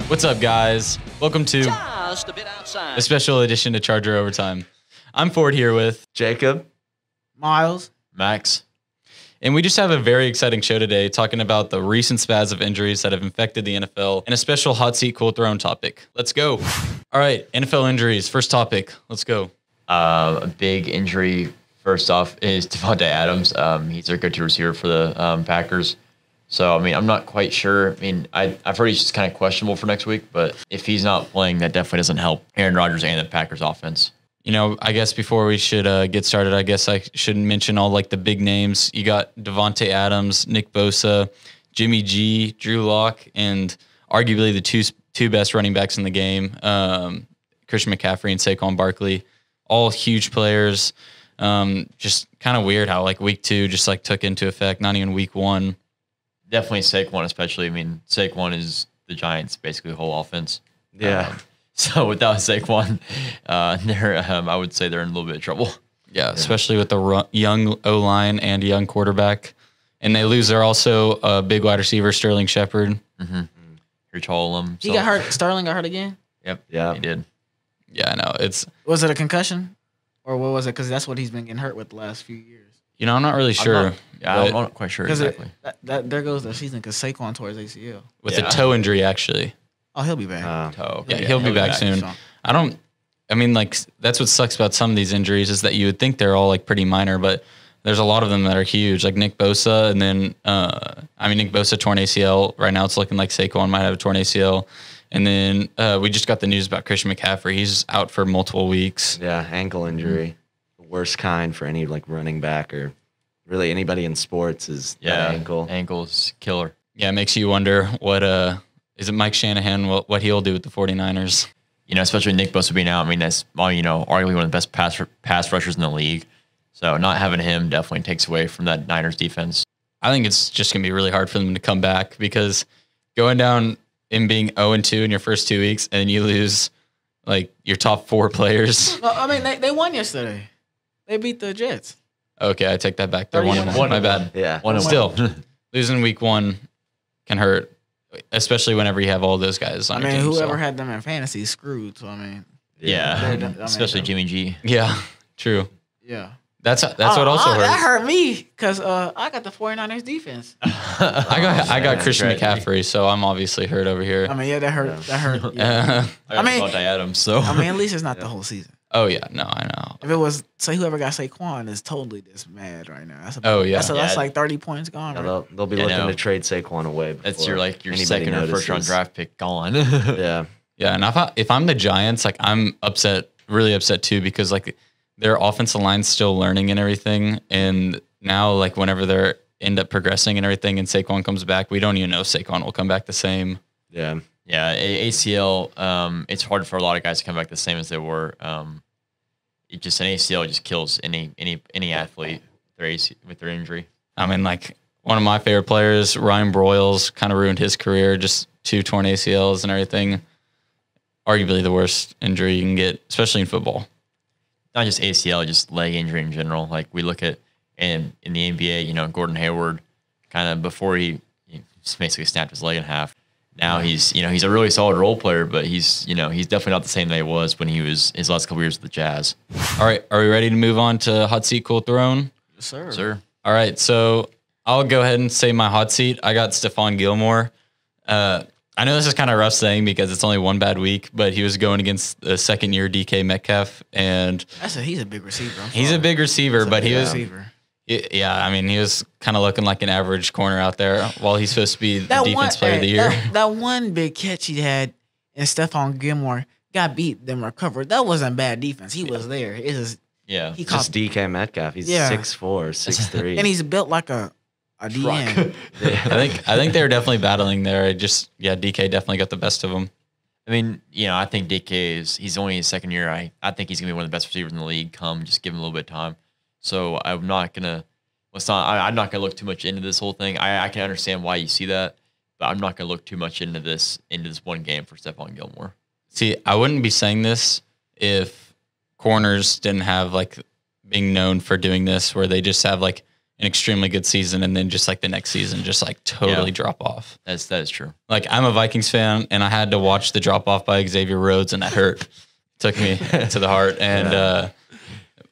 What's up, guys? Welcome to Just a bit outside. a special edition to Charger Overtime. I'm Ford here with Jacob, Miles, Max. and we just have a very exciting show today talking about the recent spaz of injuries that have infected the NFL and a special hot seat cool throne topic. Let's go. All right, NFL injuries. First topic. Let's go. A big injury, first off, is Davonte Adams. He's their go-to receiver for the Packers. So, I mean, I'm not quite sure. I mean, I've heard he's just kind of questionable for next week, but if he's not playing, that definitely doesn't help Aaron Rodgers and the Packers offense. You know, I guess before we should get started, I guess I should mention all like the big names. You got Davonte Adams, Nick Bosa, Jimmy G, Drew Lock, and arguably the two best running backs in the game, Christian McCaffrey and Saquon Barkley, all huge players. Just kind of weird how like week 2 just like took into effect, not even week 1. Definitely Saquon, especially. I mean, Saquon is the Giants' basically whole offense. Yeah. So without Saquon, I would say they're in a little bit of trouble. Yeah, especially with the young O-line and a young quarterback. And they lose their also big wide receiver, Sterling Shepard. Reach all of them. he got hurt. Sterling got hurt again. Yep. Yeah. He did. Yeah, I know. Was it a concussion, or what was it? Because that's what he's been getting hurt with the last few years. I'm not really sure. I'm not quite sure Because exactly. there goes the season. Because Saquon tore his ACL. With a toe injury, actually. Oh, he'll be back. Yeah, he'll be back soon. I mean, like, that's what sucks about some of these injuries is that you would think they're all, like, pretty minor, but there's a lot of them that are huge, like Nick Bosa, and then, Nick Bosa torn ACL. Right now it's looking like Saquon might have a torn ACL. And then we just got the news about Christian McCaffrey. He's out for multiple weeks. Yeah, ankle injury. The worst kind for any like running back or really anybody in sports is that ankle. Ankle's killer. Yeah, it makes you wonder what is it Mike Shanahan, what he'll do with the 49ers. You know, especially Nick Bosa being out. I mean, that's, arguably one of the best pass rushers in the league. So not having him definitely takes away from that Niners defense. I think it's just going to be really hard for them to come back because going down and being 0-2 in your first 2 weeks and you lose like your top 4 players. No, I mean they won yesterday. They beat the Jets. Okay, I take that back. They're 1-1. My bad. Yeah. Still, losing week 1 can hurt, especially whenever you have all those guys on your team. Whoever had them in fantasy is screwed. So, I mean. Especially Jimmy G. Yeah, true. Yeah. That's what also hurt. That hurt me because I got the 49ers defense. I got Christian McCaffrey, so I'm obviously hurt over here. I mean, yeah, that hurt. That hurt. Yeah. I mean, Davonte Adams, so. I mean, at least it's not the whole season. Oh yeah, no, I know. If it was, say, whoever got Saquon is totally just mad right now. That's like 30 points gone. Yeah, they'll be looking to trade Saquon away. That's your second or first round draft pick gone. Yeah. Yeah, and if I'm the Giants, like I'm upset, really upset too, because like their offensive line's still learning and everything, and now like whenever they end up progressing and everything, and Saquon comes back, we don't even know if Saquon will come back the same. Yeah. Yeah, ACL. It's hard for a lot of guys to come back the same as they were. An ACL just kills any athlete with their injury. I mean, like one of my favorite players, Ryan Broyles, kind of ruined his career. Just 2 torn ACLs and everything. Arguably the worst injury you can get, especially in football. Not just ACL, just leg injury in general. Like we look at in the NBA, Gordon Hayward, kind of before he just basically snapped his leg in half. Now he's a really solid role player, but he's definitely not the same that he was when he was his last couple years with the Jazz. All right, are we ready to move on to hot seat cool throne? Yes, sir. Sir. All right, so I'll go ahead and say my hot seat. I got Stefan Gilmore. I know this is kind of rough saying because it's only one bad week, but he was going against the second-year DK Metcalf, and he's a big receiver. He's a big receiver, but he was. Receiver. Yeah, I mean, he was kind of looking like an average corner out there while he's supposed to be the defense player of the year. That one big catch he had, and Stefan Gilmore got beat, then recovered. That wasn't bad defense. He was there. He just DK Metcalf. He's 6'4", 6'3". And he's built like a DN. I think they were definitely battling there. DK definitely got the best of him. I mean, I think DK he's only his second year. I think he's gonna be one of the best receivers in the league. Just give him a little bit of time. So I'm not gonna look too much into this whole thing. I can understand why you see that, but I'm not gonna look too much into this one game for Stefan Gilmore. See, I wouldn't be saying this if corners didn't have like being known for doing this, where they just have like an extremely good season, and then just like the next season, just like totally drop off. That is true. Like I'm a Vikings fan, and I had to watch the drop off by Xavier Rhodes, and that hurt. Took me to the heart, and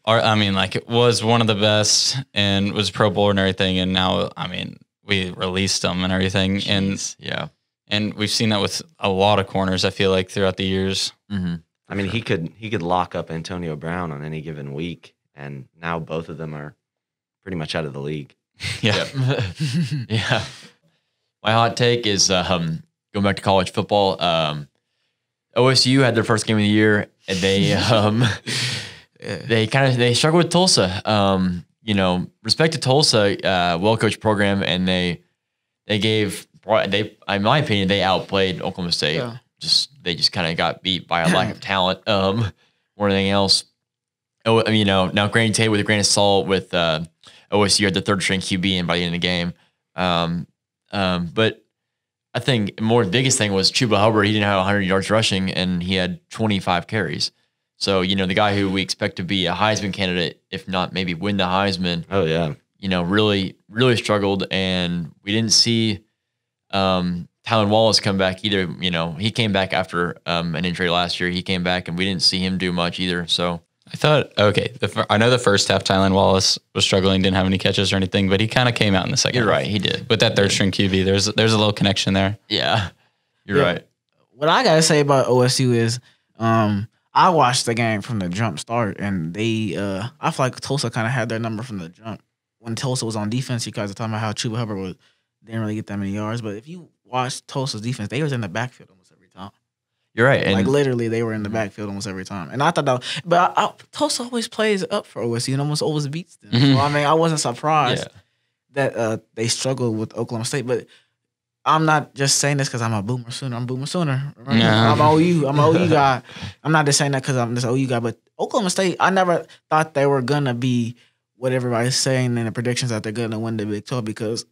I mean, like it was one of the best, and was Pro Bowler and everything, and now I mean we released him and everything, and we've seen that with a lot of corners. I feel like throughout the years. Mm-hmm. I mean, he could lock up Antonio Brown on any given week, and now both of them are pretty much out of the league. Yeah. Yeah. My hot take is going back to college football. OSU had their first game of the year, and they they struggled with Tulsa. Respect to Tulsa, well-coached program, and in my opinion, they outplayed Oklahoma State. Yeah. They just kind of got beat by a lack of talent, more than anything else. Now granted, take it with a grain of salt with OSU had the third string QB in by the end of the game. But I think the biggest thing was Chuba Hubbard. He didn't have 100 yards rushing, and he had 25 carries. So, the guy who we expect to be a Heisman candidate, if not maybe win the Heisman. Oh, yeah. Really, really struggled, and we didn't see Tylan Wallace come back either. He came back after an injury last year. He came back, and we didn't see him do much either. So I thought, I know the first half Tylan Wallace was struggling, didn't have any catches or anything, but he kind of came out in the second. You're half. right, he did. With that third string QB, there's a little connection there. Yeah, you're right. What I gotta say about OSU is, I watched the game from the jump start, and I feel like Tulsa kind of had their number from the jump. When Tulsa was on defense, you guys are talking about how Chuba Hubbard didn't really get that many yards, but if you watch Tulsa's defense, they was in the backfield almost every time. You're right. And like literally, they were in the backfield almost every time. And I thought that, but Tulsa always plays up for OSU and almost always beats them. Mm-hmm. So, I mean, I wasn't surprised that they struggled with Oklahoma State. But I'm not just saying this because I'm a Boomer Sooner. I'm Boomer Sooner. Right? Yeah. I'm OU. I'm an OU guy. I'm not just saying that because I'm this OU guy. But Oklahoma State, I never thought they were going to be what everybody's saying in the predictions that they're going to win the Big 12, because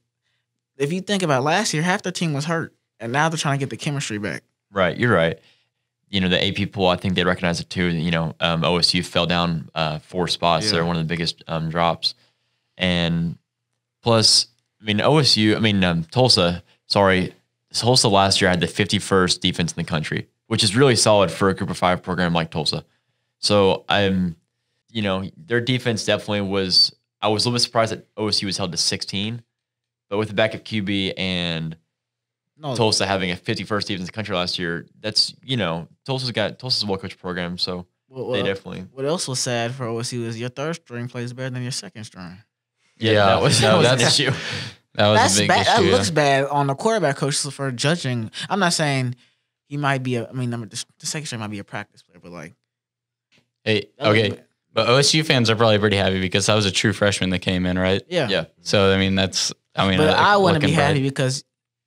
if you think about last year, half their team was hurt. And now they're trying to get the chemistry back. Right, you're right. The AP poll, I think they recognize it too. OSU fell down 4 spots. Yeah. They're one of the biggest drops. And plus, Tulsa last year had the 51st defense in the country, which is really solid for a Group of 5 program like Tulsa. So their defense definitely was. I was a little bit surprised that OSU was held to 16, but with the backup QB and Tulsa having a 51st defense in the country last year, that's Tulsa's a well-coached program, so they definitely. What else was sad for OSU is your third string plays better than your second string. Yeah, that was an issue. That was a big bad. issue. That looks bad on the quarterback coach for judging. I'm not saying he might be the second string might be a practice player, but like, hey, okay. But OSU fans are probably pretty happy because that was a true freshman that came in, right? Yeah. So But I wouldn't be happy because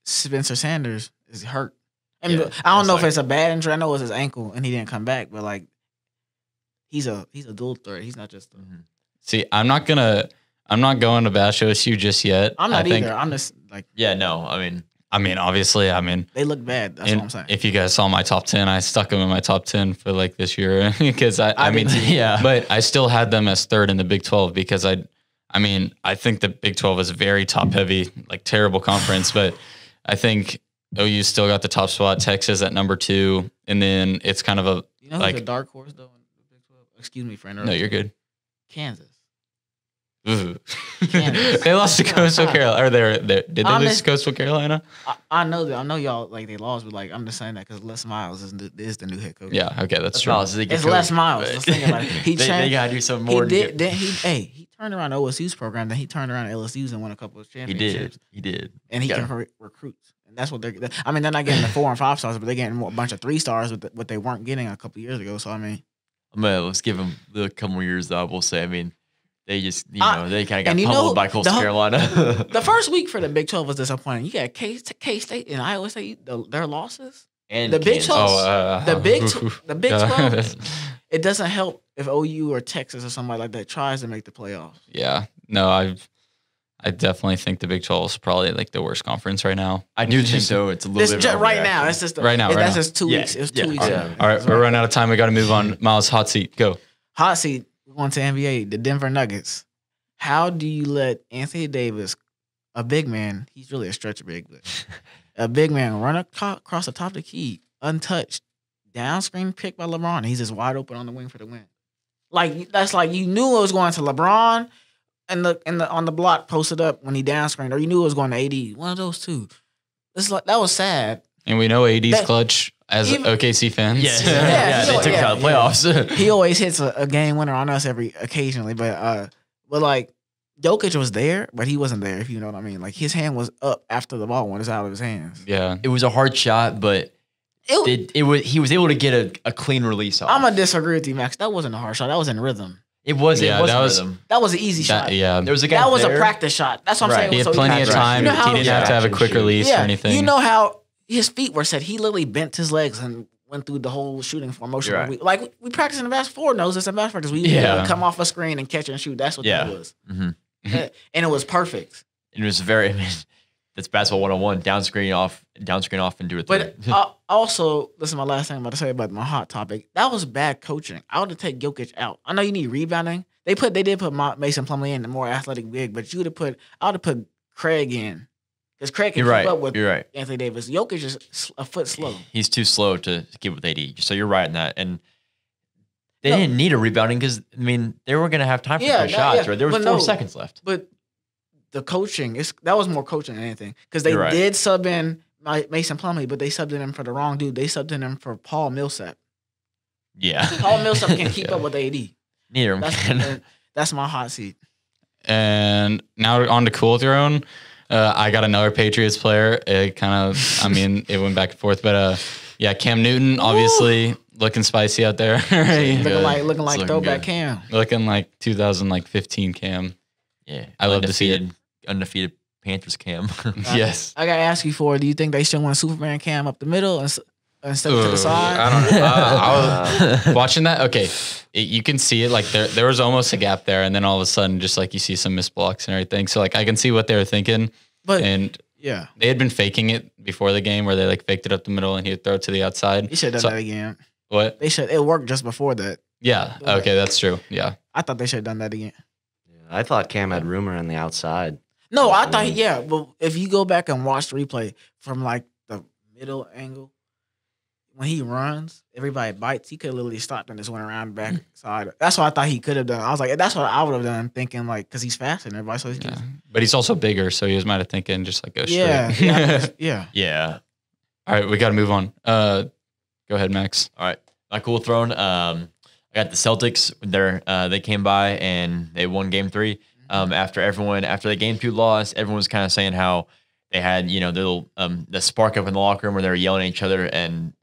Spencer Sanders is hurt. I don't know if it's a bad injury. I know it was his ankle and he didn't come back, but like he's a dual threat. He's not just. See, I'm not going to bash OSU just yet. I'm not either. I'm just like. Yeah, no. Obviously, they look bad. That's what I'm saying. If you guys saw my top 10, I stuck them in my top 10 for like this year because but I still had them as third in the Big 12 because I think the Big 12 is very top heavy, like terrible conference, but I think OU still got the top spot. Texas at number 2, and then it's kind of a who's a dark horse though in the Big 12? Excuse me, friend. No, you're good. Kansas. Ooh. They lost to Coastal Carolina. Did they lose to Coastal Carolina? I know that. I know y'all like they lost, but like I'm just saying that because Les Miles is the new head coach. Yeah, okay, that's true. It's Les Miles. Let's think about it. They gotta do something more. He turned around OSU's program, then he turned around LSU's and won a couple of championships. He did, and he can recruit. And that's what they're. They're not getting the 4 and 5 stars, but they're getting a bunch of 3 stars with what they weren't getting a couple of years ago. So let's give them a couple more years. Though I will say, they just, they kind of got pummeled by Coastal Carolina. The first week for the Big 12 was disappointing. You got K-State and Iowa State, their losses. And the Big 12. The Big 12, it doesn't help if OU or Texas or somebody like that tries to make the playoffs. Yeah. No, I definitely think the Big 12 is probably like the worst conference right now. I do think so. It's a little bit right now. It's just right now. That's just 2 weeks. It's 2 weeks. All right, we're running out of time. We got to move on. Miles, hot seat, go. Hot seat. We're going to NBA. The Denver Nuggets. how do you let Anthony Davis, a big man, he's really a stretcher big, but a big man run across the top of the key, untouched, down screen pick by LeBron. He's just wide open on the wing for the win. Like that's like you knew it was going to LeBron and on the block posted up when he down screened, or you knew it was going to AD. One of those two. It's like that was sad. And we know AD's clutch as OKC fans. Yeah, they took it out of the playoffs. He always hits a game winner on us occasionally, but like Jokic was there, but he wasn't there. If you know what I mean, like his hand was up after the ball went out of his hands. Yeah, it was a hard shot, but he was able to get a clean release off. I'm gonna disagree with you, Max. That wasn't a hard shot. That was in rhythm. It was. It was rhythm. That was an easy shot. Yeah, there was a guy. That was a practice shot. That's what I'm saying. He had plenty of time. He didn't have to have a quick release or anything. You know how his feet were set. He literally bent his legs and went through the whole shooting formation. Right. Like we practice in the basketball. Knows this in basketball. We come off a screen and catch and shoot. That's what that was. Mm-hmm. And it was perfect. It was very. I mean, that's basketball 101. Down screen off, and do it. But also, this is my last thing I'm about to say about my hot topic. That was bad coaching. I would have taken Jokic out. I know you need rebounding. They did put Mason Plumlee in, the more athletic big, but I would have put Craig in. Because Craig can keep up with Anthony Davis. Jokic is a foot slow. He's too slow to keep up with AD. So you're right in that. And they didn't need a rebounding because, I mean, they were going to have time for good shots, right? There was 4 seconds left. But the coaching, that was more coaching than anything. Because they did sub in Mason Plumlee, but they subbed in him for the wrong dude. They subbed in him for Paul Millsap. Yeah. Paul Millsap can keep up with AD. Neither of them can. That's my hot seat. And now on to Cool Throne. I got another Patriots player. It kind of, I mean, it went back and forth, but Cam Newton, obviously looking spicy out there. looking like throwback good. Cam. Looking like 2015 Cam. Yeah, I love to see it. Undefeated Panthers Cam. Yes. I gotta ask you do you think they should want Superman Cam up the middle instead of to the side? I don't know. I was watching that. Okay, you can see it. Like there was almost a gap there, and then all of a sudden, just like you see some missed blocks and everything. So like I can see what they were thinking. But they had been faking it before the game, where they like faked it up the middle and he would throw it to the outside. They should have done that again. What? It worked just before that. Yeah. Okay, that's true. Yeah. I thought they should have done that again. Yeah, I thought Cam had rumor on the outside. No, I thought but if you go back and watch the replay from like the middle angle, when he runs, everybody bites. He could have literally stopped and just went around back side. That's what I thought he could have done. I was like, that's what I would have done, thinking like, because he's faster than everybody. So but he's also bigger, so he was might have thinking just like go straight. Yeah. All right, we got to move on. Go ahead, Max. All right, my Cool Throne. I got the Celtics. They came by and they won Game 3. After the Game 2 loss, everyone was kind of saying how they had the spark up in the locker room where they were yelling at each other, and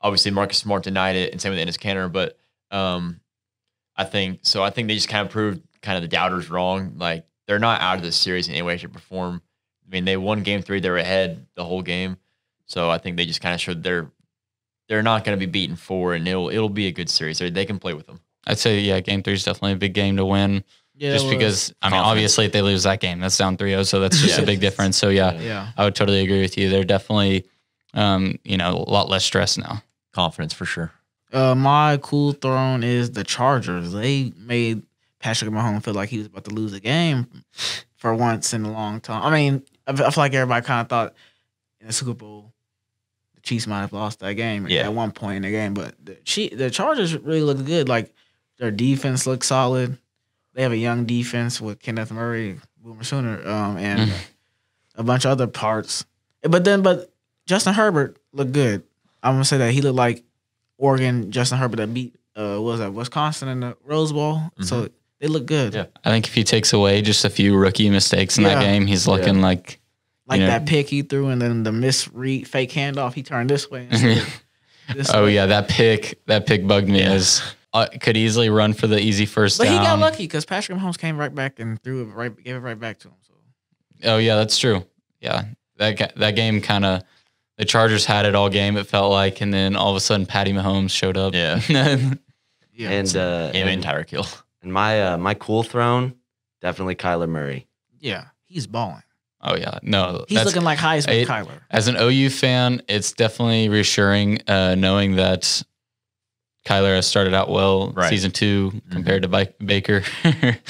obviously Marcus Smart denied it, and same with Enes Kanter. But I think they just kind of proved kind of the doubters wrong. Like they're not out of this series in any way, shape, or form. I mean, they won Game 3; they were ahead the whole game. So I think they just kind of showed they're not going to be beaten 4, and it'll be a good series. They can play with them. I'd say Game 3 is definitely a big game to win. Yeah, just because, I mean, obviously if they lose that game, that's down 3-0, so that's just a big difference. So, I would totally agree with you. They're definitely, a lot less stress now. Confidence for sure. My Cool Throne is the Chargers. They made Patrick Mahomes feel like he was about to lose a game for once in a long time. I mean, I feel like everybody kind of thought in the Super Bowl, the Chiefs might have lost that game at one point in the game, but the Chargers really look good. Like, their defense looks solid. They have a young defense with Kenneth Murray, Boomer Sooner, and a bunch of other parts. But Justin Herbert looked good. I'm gonna say that he looked like Oregon Justin Herbert that beat Wisconsin in the Rose Bowl. Mm-hmm. So they look good. Yeah. I think if he takes away just a few rookie mistakes in that game, he's looking like that pick he threw, and then the misread fake handoff he turned this way. That pick bugged me as. Could easily run for the easy first down. But he got lucky because Patrick Mahomes came right back and gave it right back to him. So. Oh yeah, that's true. Yeah, that game kind of the Chargers had it all game. It felt like, and then all of a sudden Patty Mahomes showed up. Yeah, and Tyreek Hill. And my Cool Throne, definitely Kyler Murray. Yeah, he's balling. Oh yeah, no, he's looking like Heisman Kyler. As an OU fan, it's definitely reassuring knowing that Kyler has started out well Right. season 2 compared to Baker.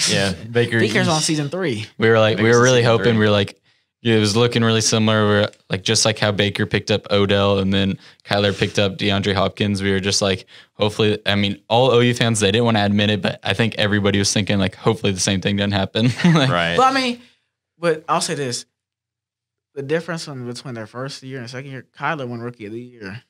Yeah, Baker's on season 3. We were Baker's in really season hoping. 3. We were like, it was looking really similar. We're like, just like how Baker picked up Odell and then Kyler picked up DeAndre Hopkins. We were just like, hopefully, I mean, all OU fans, they didn't want to admit it, but I think everybody was thinking like, hopefully the same thing doesn't happen. Like, Right. But I mean, but I'll say this: the difference between their first year and second year, Kyler won Rookie of the Year.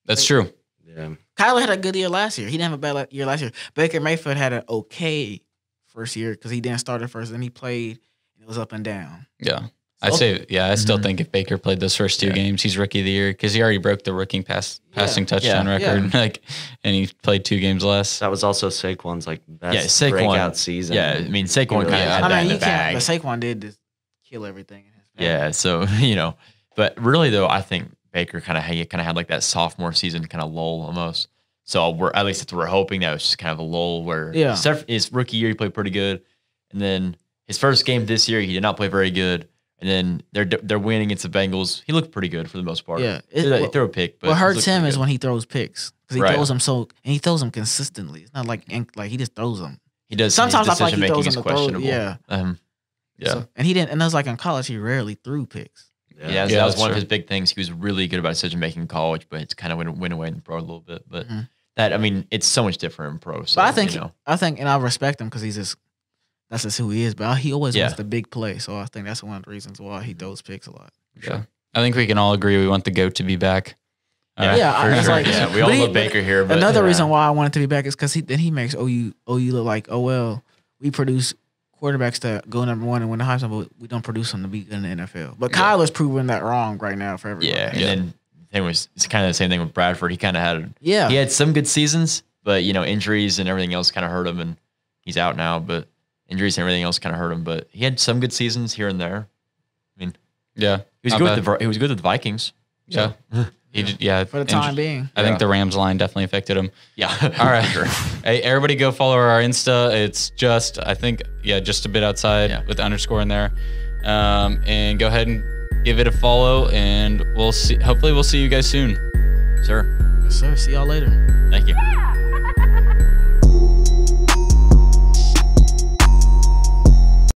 That's true. Yeah. Kyler had a good year last year. He didn't have a bad year last year. Baker Mayfield had an okay first year because he didn't start at first, then he played. And it was up and down. Yeah. I'd say, I still Mhm. think if Baker played those first 2 Yeah. games, he's Rookie of the Year because he already broke the rookie passing touchdown Yeah. record. Like, and he played 2 games less. That was also Saquon's like best Yeah, Saquon- breakout season. Yeah, I mean, Saquon really kind of had had I that mean, in you the can't. bag. But Saquon did just kill everything. In his bag. Yeah, so but really though, I think Baker kind of had like that sophomore season kind of lull almost. So at least we're hoping that was just kind of a lull where his rookie year he played pretty good, and then his first game this year he did not play very good, and then they're winning against the Bengals. He looked pretty good for the most part. Yeah, he threw a pick. But what he hurts looked him pretty is good. when he throws picks because he Right. throws them he throws them consistently. It's not like he just throws them. he does. Sometimes his I feel like he decision-making throws is them to throw. questionable. Yeah, Yeah. So, and he didn't. And that was like in college, he rarely threw picks. Yeah, Yeah, that was that's one of true. his big things. He was really good about decision making in college, but it's kind of went away in the pro a little bit. But Mhm. that, I mean, it's so much different in pro. So, But I you know. think, and I respect him because that's just who he is. But he always Yeah. wants the big play, so I think that's one of the reasons why he throws picks a lot. Yeah. I think we can all agree we want the GOAT to be back. Yeah, for it's sure. like- Yeah, we all but he- love Baker here. But Another reason why I want it to be back is because he makes OU look like, oh well, we produce quarterbacks that go number 1 and win the Heisman, but we don't produce them to be good in the NFL. But Kyler's proving that wrong right now for everybody. yeah, and Yeah. then the thing was, it's kind of the same thing with Bradford. He kind of Yeah. he had some good seasons, but injuries and everything else kind of hurt him, and he's out now. But injuries and everything else kind of hurt him. But he had some good seasons here and there. Yeah. He was Not good. bad. He was good with the Vikings. Yeah. He did, yeah. For the time being. I think the Rams line definitely affected him. Yeah. All right. Sure. Hey, everybody go follow our Insta. It's just, I think, just a bit outside with the underscore in there. And go ahead and give it a follow, and we'll see. Hopefully we'll see you guys soon. Sure. Yes, sir. See y'all later. Thank you.